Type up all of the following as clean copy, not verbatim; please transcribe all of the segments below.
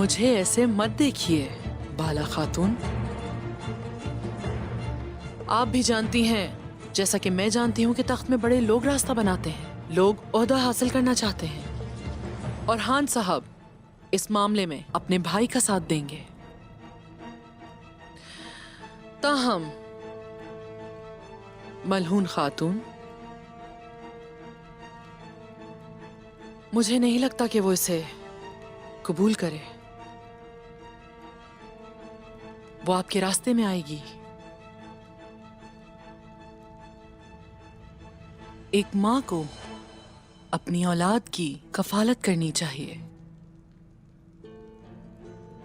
मुझे ऐसे मत देखिए बाला खातून। आप भी जानती हैं, जैसा कि मैं जानती हूँ कि तख्त में बड़े लोग रास्ता बनाते हैं, लोग ओहदा हासिल करना चाहते हैं, और खान साहब इस मामले में अपने भाई का साथ देंगे। ताहम मलहून खातून, मुझे नहीं लगता कि वो इसे कबूल करे। वो आपके रास्ते में आएगी। एक मां को अपनी औलाद की कफालत करनी चाहिए।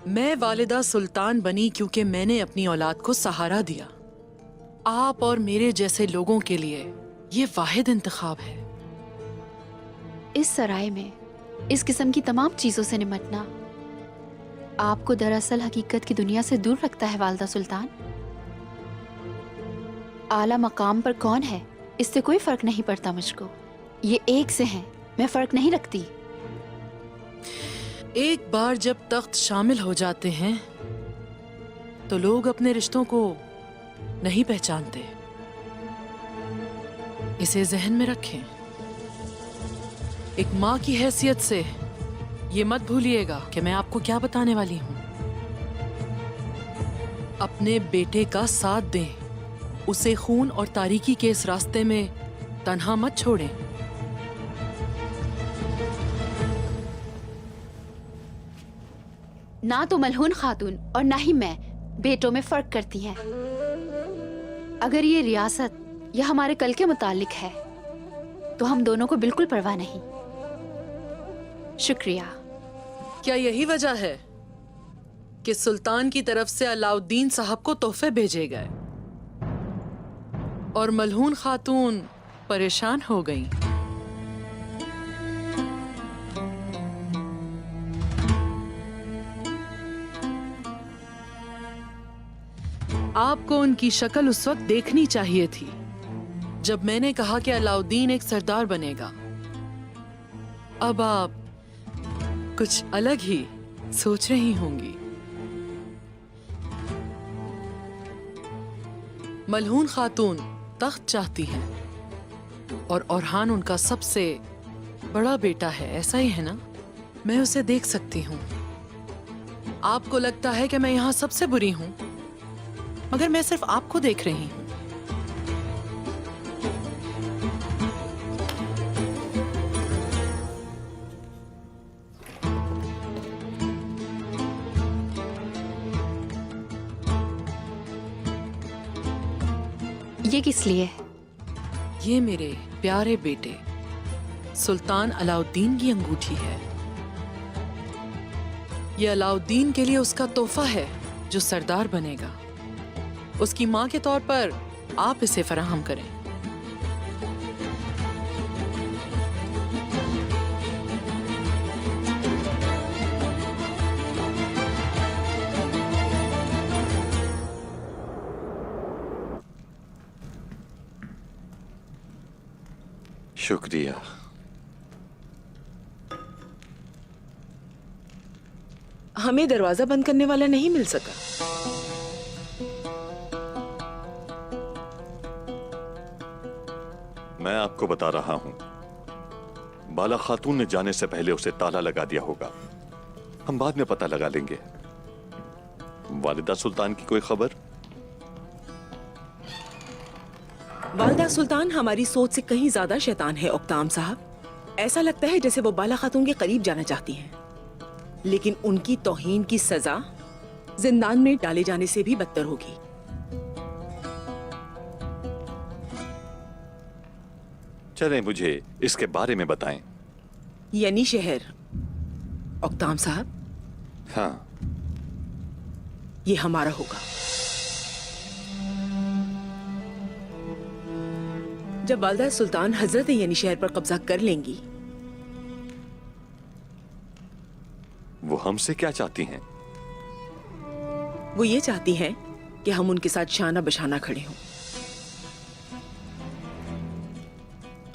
मैं वालिदा सुल्तान बनी क्योंकि मैंने अपनी औलाद को सहारा दिया। आप और मेरे जैसे लोगों के लिए ये वाहिद इंतखाब है। इस सराय में इस किस्म की तमाम चीजों से निपटना आपको दरअसल हकीकत की दुनिया से दूर रखता है वालिदा सुल्तान। आला मकाम पर कौन है इससे कोई फर्क नहीं पड़ता मुझको। ये एक से हैं, मैं फर्क नहीं रखती। एक बार जब तख्त शामिल हो जाते हैं तो लोग अपने रिश्तों को नहीं पहचानते। इसे जहन में रखें। एक मां की हैसियत से ये मत भूलिएगा कि मैं आपको क्या बताने वाली हूं। अपने बेटे का साथ दें, उसे खून और तारीकी के इस रास्ते में तन्हा मत छोड़ें। ना तो मलहून खातून और ना ही मैं बेटों में फर्क करती हैं। अगर ये रियासत या हमारे कल के मुतालिक है तो हम दोनों को बिल्कुल परवाह नहीं। शुक्रिया। क्या यही वजह है कि सुल्तान की तरफ से अलाउद्दीन साहब को तोहफे भेजे गए और मलहून खातून परेशान हो गईं? आपको उनकी शक्ल उस वक्त देखनी चाहिए थी जब मैंने कहा कि अलाउद्दीन एक सरदार बनेगा। अब आप कुछ अलग ही सोच रही होंगी। मलहून खातून तख्त चाहती हैं और ओरहान उनका सबसे बड़ा बेटा है, ऐसा ही है ना? मैं उसे देख सकती हूँ। आपको लगता है कि मैं यहाँ सबसे बुरी हूँ, मगर मैं सिर्फ आपको देख रही हूँ। ये किस लिए? ये मेरे प्यारे बेटे सुल्तान अलाउद्दीन की अंगूठी है। ये अलाउद्दीन के लिए उसका तोहफा है जो सरदार बनेगा। उसकी मां के तौर पर आप इसे फराहम करें। शुक्रिया। हमें दरवाजा बंद करने वाला नहीं मिल सका। मैं आपको बता रहा हूं, बाला खातून ने जाने से पहले उसे ताला लगा दिया होगा। हम बाद में पता लगा लेंगे। वालिदा सुल्तान की कोई खबर? वालिदा सुल्तान हमारी सोच से कहीं ज्यादा शैतान है ओक्ताम साहब। ऐसा लगता है जैसे वो बाला खातून के करीब जाना चाहती हैं, लेकिन उनकी तौहीन की सजा जिंदान में डाले जाने से भी बदतर होगी। चलें, मुझे इसके बारे में बताएं। यानी शहर ओक्ताम साहब, हाँ, ये हमारा होगा। जब वालिदा सुल्तान हजरत यानी शहर पर कब्जा कर लेंगी। वो हमसे क्या चाहती हैं? वो ये चाहती हैं कि हम उनके साथ शाना बशाना खड़े हों।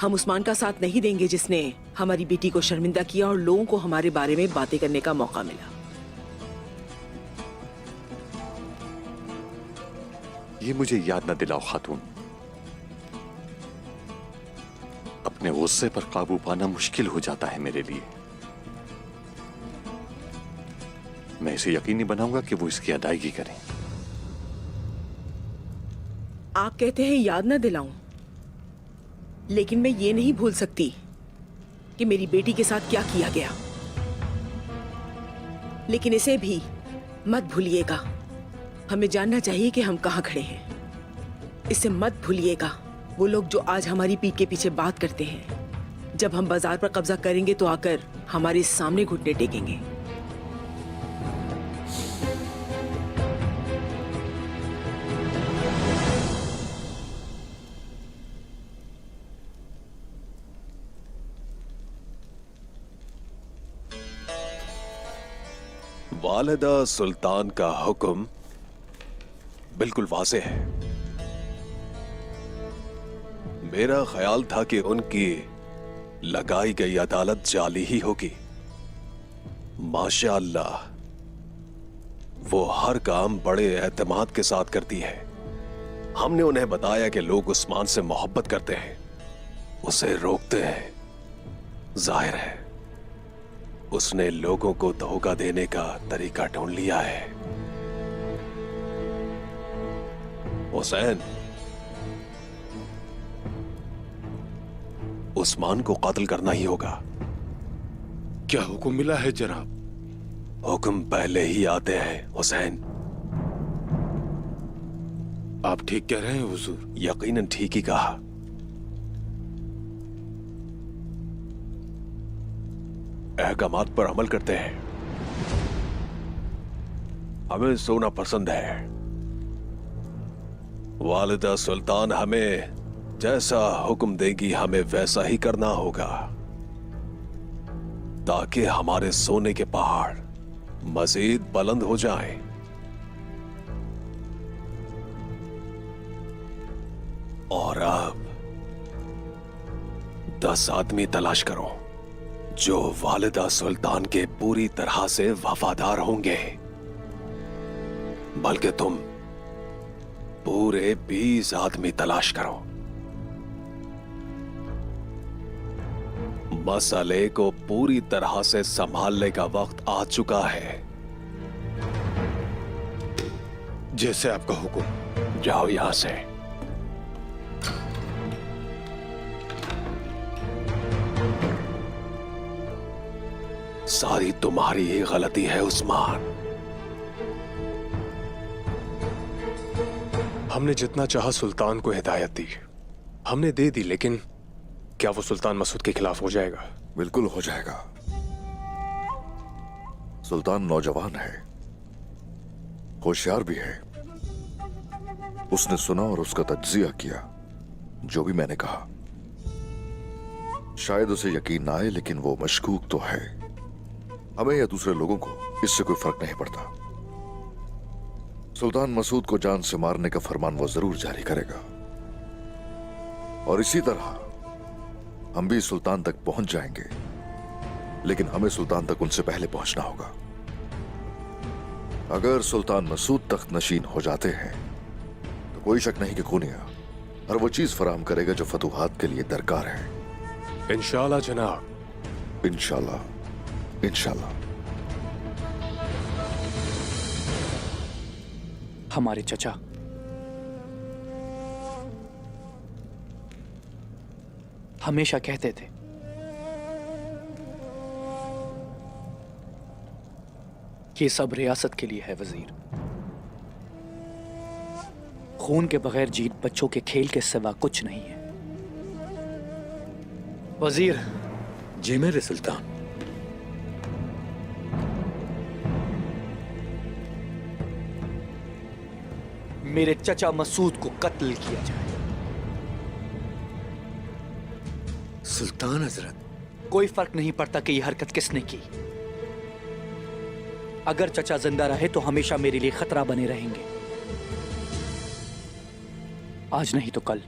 हम उस्मान का साथ नहीं देंगे जिसने हमारी बेटी को शर्मिंदा किया और लोगों को हमारे बारे में बातें करने का मौका मिला। ये मुझे याद न दिलाओ खातून। अपने गुस्से पर काबू पाना मुश्किल हो जाता है मेरे लिए। मैं इसे यकीनी बनाऊंगा कि वो इसकी अदायगी करें। आप कहते हैं याद ना दिलाऊं, लेकिन मैं ये नहीं भूल सकती कि मेरी बेटी के साथ क्या किया गया। लेकिन इसे भी मत भूलिएगा। हमें जानना चाहिए कि हम कहाँ खड़े हैं। इसे मत भूलिएगा। वो लोग जो आज हमारी पीठ के पीछे बात करते हैं, जब हम बाजार पर कब्जा करेंगे तो आकर हमारे सामने घुटने टेकेंगे। वालिदा सुल्तान का हुक्म बिल्कुल वाज़ेह है। मेरा ख्याल था कि उनकी लगाई गई अदालत जाली ही होगी। माशाअल्लाह, वो हर काम बड़े एतमाद के साथ करती है। हमने उन्हें बताया कि लोग उस्मान से मोहब्बत करते हैं, उसे रोकते हैं। जाहिर है उसने लोगों को धोखा देने का तरीका ढूंढ लिया है। हुसैन, उस्मान को कत्ल करना ही होगा। क्या हुक्म मिला है जनाब? हुक्म पहले ही आते हैं हुसैन। आप ठीक कह रहे हैं हुजूर। यकीनन ठीक ही कहा। अहकामात पर अमल करते हैं। हमें सोना पसंद है। वालिदा सुल्तान हमें जैसा हुक्म देगी हमें वैसा ही करना होगा, ताकि हमारे सोने के पहाड़ मजीद बुलंद हो जाएं। और अब 10 आदमी तलाश करो जो वालिदा सुल्तान के पूरी तरह से वफादार होंगे। बल्कि तुम पूरे 20 आदमी तलाश करो। मसले को पूरी तरह से संभालने का वक्त आ चुका है। जैसे आपका हुक्म। जाओ यहां से। सारी तुम्हारी ही गलती है उस्मान। हमने जितना चाहा सुल्तान को हिदायत दी, हमने दे दी, लेकिन क्या वो सुल्तान मसूद के खिलाफ हो जाएगा? बिल्कुल हो जाएगा। सुल्तान नौजवान है, होशियार भी है। उसने सुना और उसका तज्जिया किया जो भी मैंने कहा। शायद उसे यकीन ना आए, लेकिन वो मशकूक तो है। हमें या दूसरे लोगों को इससे कोई फर्क नहीं पड़ता। सुल्तान मसूद को जान से मारने का फरमान वो जरूर जारी करेगा, और इसी तरह हम भी सुल्तान तक पहुंच जाएंगे। लेकिन हमें सुल्तान तक उनसे पहले पहुंचना होगा। अगर सुल्तान मसूद तख्त नशीन हो जाते हैं तो कोई शक नहीं कि कोनिया हर वो चीज फराहम करेगा जो फतूहात के लिए दरकार है। इंशाल्लाह जनाब। इंशाल्लाह, इंशाल्लाह। हमारे चचा हमेशा कहते थे कि सब रियासत के लिए है वजीर। खून के बगैर जीत बच्चों के खेल के सिवा कुछ नहीं है। वजीर। जी मेरे सुल्तान। मेरे चचा मसूद को कत्ल किया जाए। सुल्तान हजरत, कोई फर्क नहीं पड़ता कि यह हरकत किसने की। अगर चचा जिंदा रहे तो हमेशा मेरे लिए खतरा बने रहेंगे। आज नहीं तो कल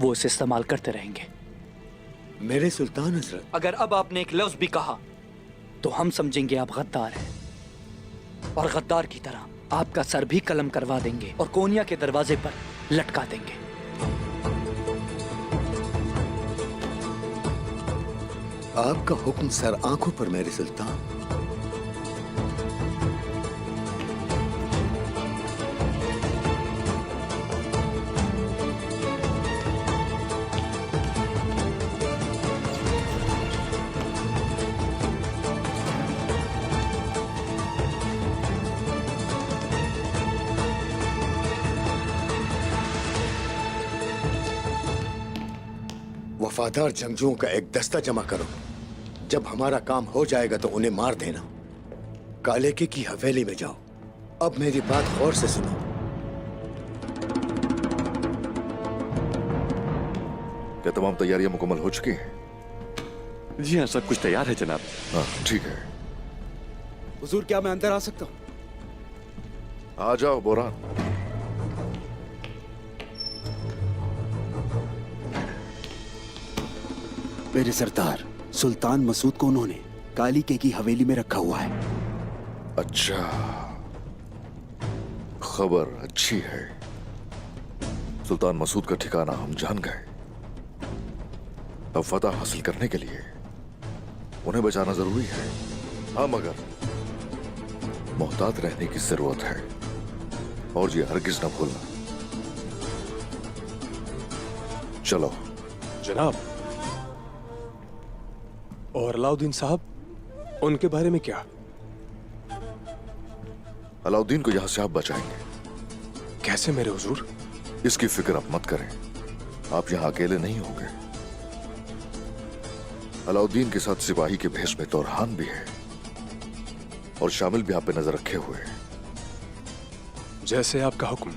वो इसे इस्तेमाल करते रहेंगे। मेरे सुल्तान हजरत। अगर अब आपने एक लफ्ज भी कहा तो हम समझेंगे आप गद्दार हैं, और गद्दार की तरह आपका सर भी कलम करवा देंगे और कोनिया के दरवाजे पर लटका देंगे। आपका हुक्म सर आंखों पर मेरे सुल्तान। वफादार जंगजुओं का एक दस्ता जमा करो। जब हमारा काम हो जाएगा तो उन्हें मार देना। कालेके की हवेली में जाओ। अब मेरी बात गौर से सुनो। क्या तमाम तैयारियां मुकम्मल हो चुकी हैं? जी हाँ, सब कुछ तैयार है जनाब। हाँ, ठीक है। हुजूर, क्या मैं अंदर आ सकता हूँ? आ जाओ बोरान। मेरे सरदार, सुल्तान मसूद को उन्होंने कालीके की हवेली में रखा हुआ है। अच्छा, खबर अच्छी है। सुल्तान मसूद का ठिकाना हम जान गए। अब फतह हासिल करने के लिए उन्हें बचाना जरूरी है। हाँ, मगर मोहतात रहने की जरूरत है और ये हरगिज न भूलना। चलो। जनाब, और अलाउद्दीन साहब, उनके बारे में क्या? अलाउद्दीन को यहां से आप बचाएंगे। कैसे मेरे हुजूर? इसकी फिक्र आप मत करें। आप यहां अकेले नहीं होंगे। अलाउद्दीन के साथ सिपाही के भेष में तोरहान भी है और शामिल भी आप पे नजर रखे हुए हैं। जैसे आपका हुक्म।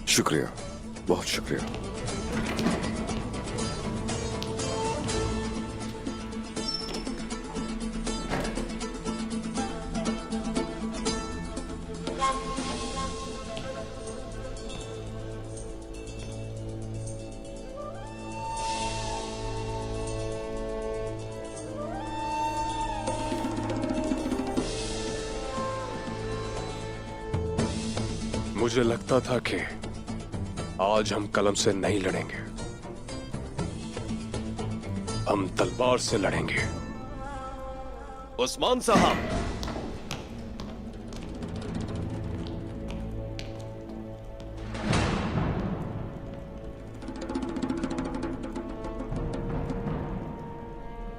शुक्रिया, बहुत शुक्रिया। मुझे लगता था कि आज हम कलम से नहीं लड़ेंगे, हम तलवार से लड़ेंगे। उस्मान साहब,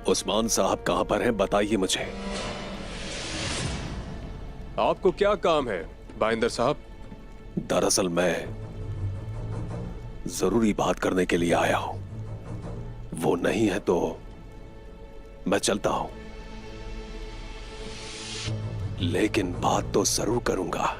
उस्मान साहब कहां पर हैं? बताइए मुझे। आपको क्या काम है बाइंदर साहब? दरअसल मैं जरूरी बात करने के लिए आया हूं। वो नहीं है तो मैं चलता हूं, लेकिन बात तो जरूर करूंगा।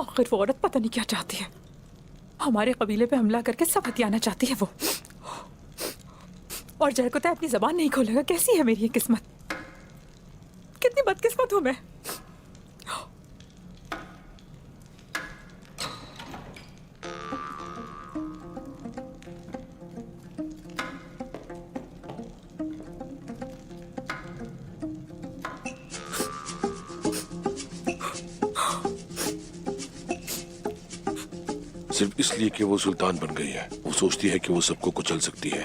आखिर वो औरत पता नहीं क्या चाहती है। हमारे कबीले पे हमला करके सब हथियाना चाहती है वो। और जय को तो अपनी जबान नहीं खोलेगा। कैसी है मेरी ये किस्मत, कितनी बदकिस्मत हूं मैं। सिर्फ इसलिए कि वो सुल्तान बन गई है, वो सोचती है कि वो सबको कुचल सकती है।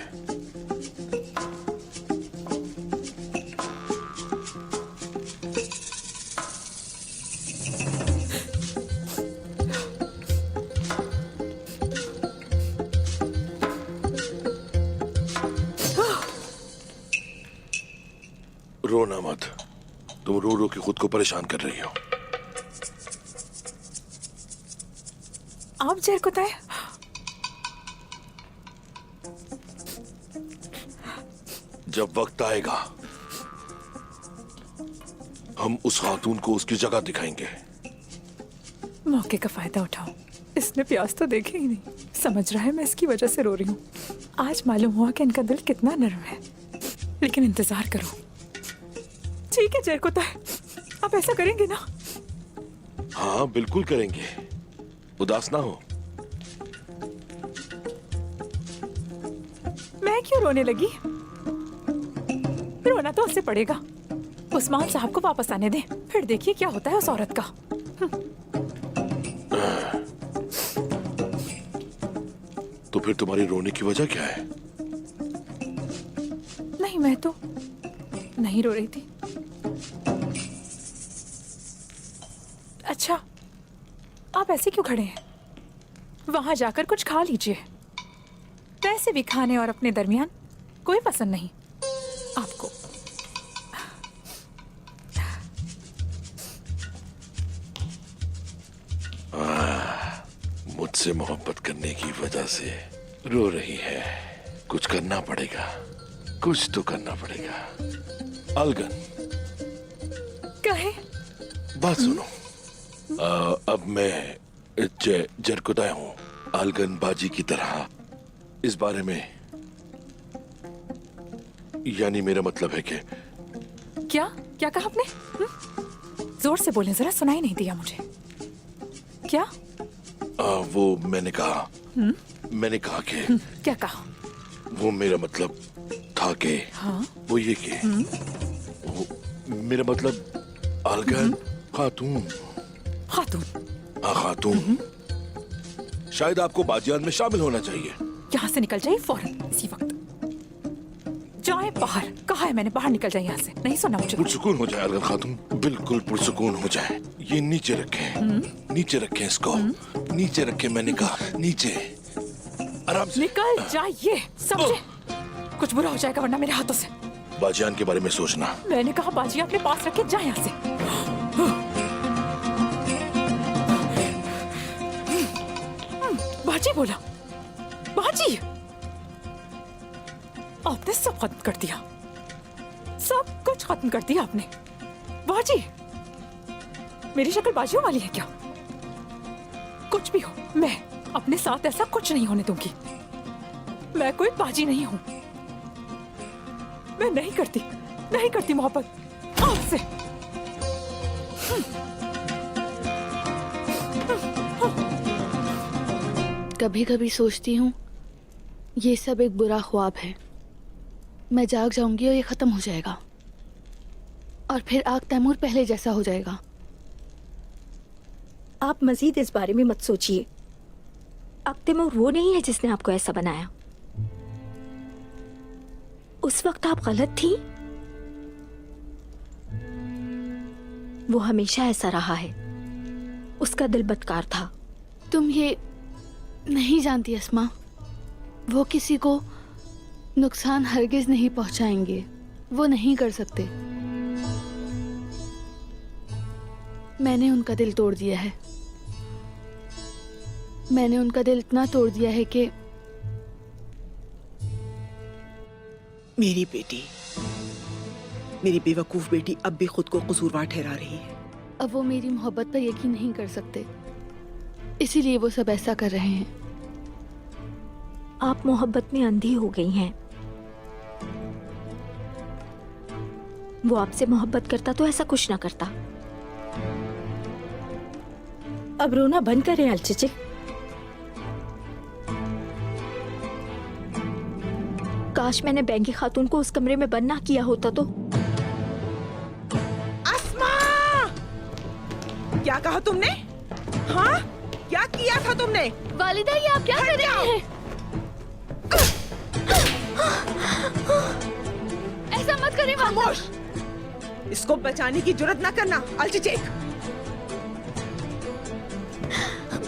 रोना मत, तुम रो रो के खुद को परेशान कर रही हो। आप जय को तय जब वक्त आएगा हम उस खातून को उसकी जगह दिखाएंगे। मौके का फायदा उठाओ। इसने प्यास तो देखे ही नहीं, समझ रहा है मैं इसकी वजह से रो रही हूँ। आज मालूम हुआ कि इनका दिल कितना नरम है। लेकिन इंतजार करो। ठीक है जयकुता, आप ऐसा करेंगे ना? हाँ बिल्कुल करेंगे, उदास ना हो। मैं क्यों रोने लगी? रोना तो उससे पड़ेगा। उस्मान साहब को वापस आने दें, फिर देखिए क्या होता है उस औरत का। तो फिर तुम्हारी रोने की वजह क्या है? नहीं, मैं तो नहीं रो रही थी। अच्छा, आप ऐसे क्यों खड़े हैं? वहां जाकर कुछ खा लीजिए। वैसे भी खाने और अपने दरमियान कोई पसंद नहीं आपको। मुझसे मोहब्बत करने की वजह से रो रही है। कुछ करना पड़ेगा, कुछ तो करना पड़ेगा। अलगन, कहे बात सुनो। अब मैं जरकुदा हूँ, अलगन बाजी की तरह। इस बारे में यानी मेरा मतलब है कि क्या क्या कहा आपने? जोर से बोलें जरा, सुनाई नहीं दिया मुझे। क्या? वो मैंने कहा कि क्या कहा? वो मेरा मतलब था कि हाँ? वो ये कि वो मेरा मतलब अलगन खातून। खातून? हाँ खातून। शायद आपको बाजियात में शामिल होना चाहिए। यहाँ से निकल जाइए फौरन, इसी वक्त। जाए बाहर। कहा है मैंने, बाहर निकल जाए यहाँ से। नहीं सुना मुझे? पुरसुकून हो जाए अलगन खातून, बिल्कुल पुरसुकून हो जाए। ये नीचे रखें, नीचे रखें इसको, नीचे रखें। मैंने कहा नीचे, आराम से। निकल जाइए, समझे? कुछ बुरा हो जाएगा वरना मेरे हाथों से। बाजियान के बारे में सोचना। मैंने कहा बाजी अपने पास रखे, जाए यहाँ से। बाजी बोला, बाजी। आपने सब खत्म कर दिया, सब कुछ खत्म कर दिया आपने। बाजी, मेरी शक्ल बाजियों वाली है क्या? कुछ भी हो, मैं अपने साथ ऐसा कुछ नहीं होने दूंगी। मैं कोई बाजी नहीं हूं। मैं नहीं करती मोहब्बत आपसे। कभी कभी सोचती हूँ ये सब एक बुरा ख्वाब है। मैं जाग जाऊंगी और ये खत्म हो जाएगा, और फिर आग तैमूर पहले जैसा हो जाएगा। आप मजीद इस बारे में मत सोचिए। अब तैमूर वो नहीं है जिसने आपको ऐसा बनाया। उस वक्त आप गलत थी। वो हमेशा ऐसा रहा है। उसका दिल बदकार था। तुम ये नहीं जानती अस्मा, वो किसी को नुकसान हरगिज नहीं पहुंचाएंगे। वो नहीं कर सकते। मैंने उनका दिल तोड़ दिया है। मैंने उनका दिल इतना तोड़ दिया है कि मेरी बेटी, मेरी बेवकूफ बेटी अब भी खुद को कसूरवार ठहरा रही है। अब वो मेरी मोहब्बत पर यकीन नहीं कर सकते, इसीलिए वो सब ऐसा कर रहे हैं। आप मोहब्बत में अंधी हो गई हैं। वो आपसे मोहब्बत करता तो ऐसा कुछ ना करता। अब रोना बंद करें अलचिचे। काश मैंने बैंकी खातून को उस कमरे में बंद ना किया होता तो। अस्मा! क्या कहा तुमने? हाँ? क्या किया था तुमने? वालिदा, ये आप क्या कर रहे हैं? ऐसा मत करें। खामोश! इसको बचाने की जुर्रत ना करना अलचिचेक।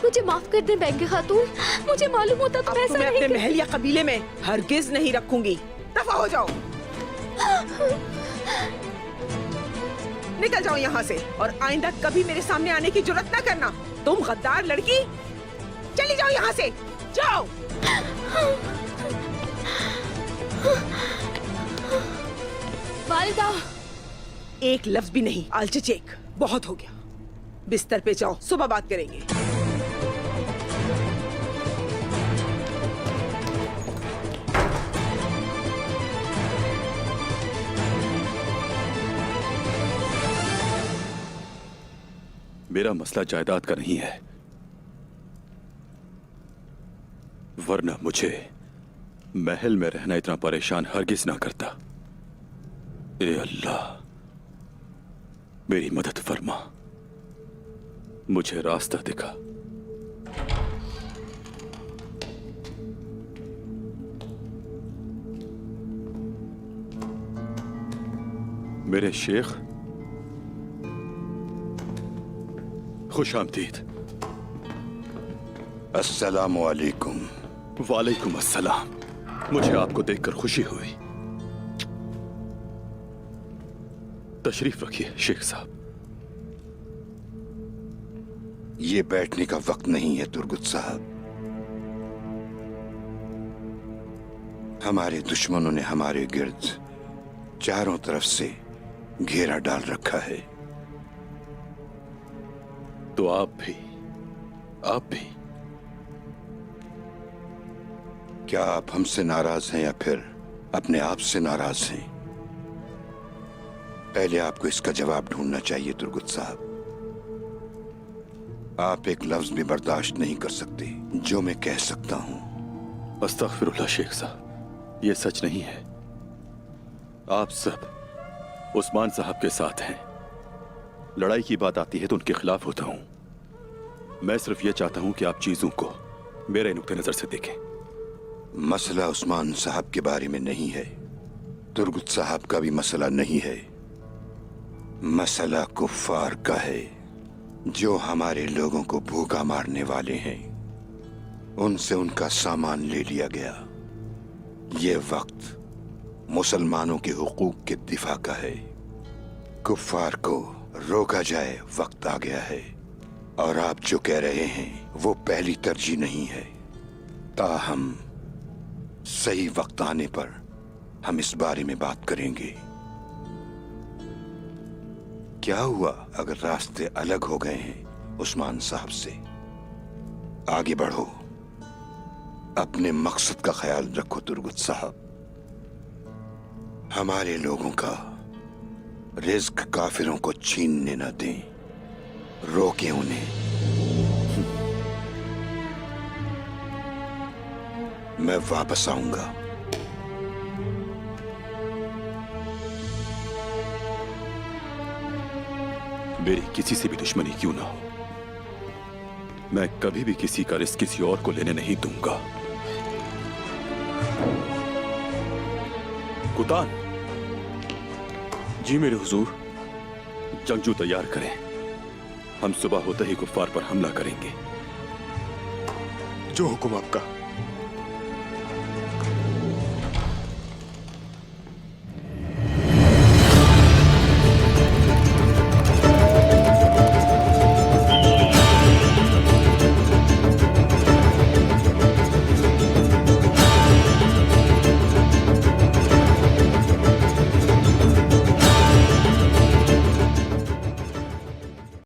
मुझे माफ कर दे बैंकी खातून, मुझे मालूम होता तो ऐसा मैं नहीं अपने महल या कबीले में हरगिज नहीं रखूंगी। दफा हो जाओ, निकल जाओ यहाँ से, और आइंदा कभी मेरे सामने आने की जुर्रत ना करना। तुम गद्दार लड़की, चली जाओ यहाँ से, जाओ। वालिदा, एक लफ्ज भी नहीं। आलचचेक, बहुत हो गया। बिस्तर पे जाओ, सुबह बात करेंगे। मेरा मसला जायदाद का नहीं है, वरना मुझे महल में रहना इतना परेशान हरगिज ना करता। ए अल्लाह, मेरी मदद फरमा, मुझे रास्ता दिखा। मेरे शेख, खुश आमदीद। अस्सलामु अलैकुम। वालेकुम अस्सलाम। मुझे आपको देखकर खुशी हुई। तशरीफ रखिए शेख साहब। ये बैठने का वक्त नहीं है तुर्गुत साहब। हमारे दुश्मनों ने हमारे गिर्द चारों तरफ से घेरा डाल रखा है। तो आप भी क्या आप हमसे नाराज हैं या फिर अपने आप से नाराज हैं? पहले आपको इसका जवाब ढूंढना चाहिए तुर्गुत साहब। आप एक लफ्ज भी बर्दाश्त नहीं कर सकते जो मैं कह सकता हूं। अस्तगफिरुल्लाह शेख साहब, ये सच नहीं है। आप सब उस्मान साहब के साथ हैं। लड़ाई की बात आती है तो उनके खिलाफ होता हूं। मैं सिर्फ ये चाहता हूं कि आप चीजों को मेरे नुक्ते नजर से देखें। मसला उस्मान साहब के बारे में नहीं है, तुर्गुत साहब का भी मसला नहीं है। मसला कुफ्फार का है जो हमारे लोगों को भूखा मारने वाले हैं। उनसे उनका सामान ले लिया गया। ये वक्त मुसलमानों के हुकूक के दिफा का है। कुफ्फार को रोका जाए, वक्त आ गया है। और आप जो कह रहे हैं वो पहली तरजीह नहीं है। ताहम सही वक्त आने पर हम इस बारे में बात करेंगे। क्या हुआ अगर रास्ते अलग हो गए हैं उस्मान साहब से? आगे बढ़ो, अपने मकसद का ख्याल रखो तुर्गुत साहब। हमारे लोगों का रिज्क काफिरों को छीनने न दें, रोकें उन्हें। मैं वापस आऊंगा। मेरी किसी से भी दुश्मनी क्यों ना हो, मैं कभी भी किसी का रिस्क किसी और को लेने नहीं दूंगा। कुतान। जी मेरे हुजूर। जंगजू तैयार करें, हम सुबह होते ही कुफ्फार पर हमला करेंगे। जो हुक्म आपका।